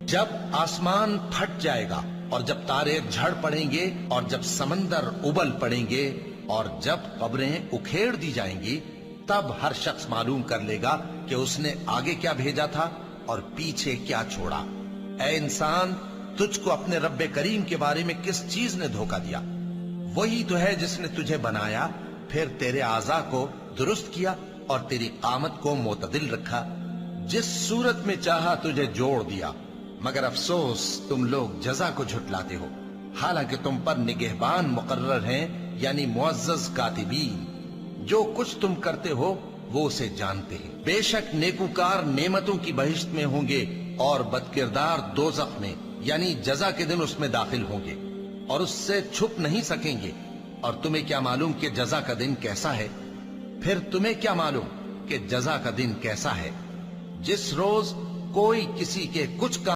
جب آسمان پھٹ جائے گا اور جب تارے جھڑ پڑیں گے اور جب سمندر ابل پڑیں گے اور جب قبریں اکھیڑ دی جائیں گی، تب ہر شخص معلوم کر لے گا کہ اس نے آگے کیا بھیجا تھا اور پیچھے کیا چھوڑا۔ اے انسان، تجھ کو اپنے رب کریم کے بارے میں کس چیز نے دھوکہ دیا؟ وہی تو ہے جس نے تجھے بنایا، پھر تیرے اعضاء کو درست کیا اور تیری قامت کو معتدل رکھا، جس صورت میں چاہا تجھے جوڑ دیا۔ مگر افسوس تم لوگ جزا کو جھٹلاتے ہو، حالانکہ تم پر نگہبان مقرر ہیں، یعنی معزز کاتبین۔ جو کچھ تم کرتے ہو وہ اسے جانتے ہیں۔ بے شک نیکوکار نعمتوں کی بہشت میں ہوں گے اور بدکردار دوزخ میں، یعنی جزا کے دن اس میں داخل ہوں گے اور اس سے چھپ نہیں سکیں گے۔ اور تمہیں کیا معلوم کہ جزا کا دن کیسا ہے؟ پھر تمہیں کیا معلوم کہ جزا کا دن کیسا ہے؟ جس روز کوئی کسی کے کچھ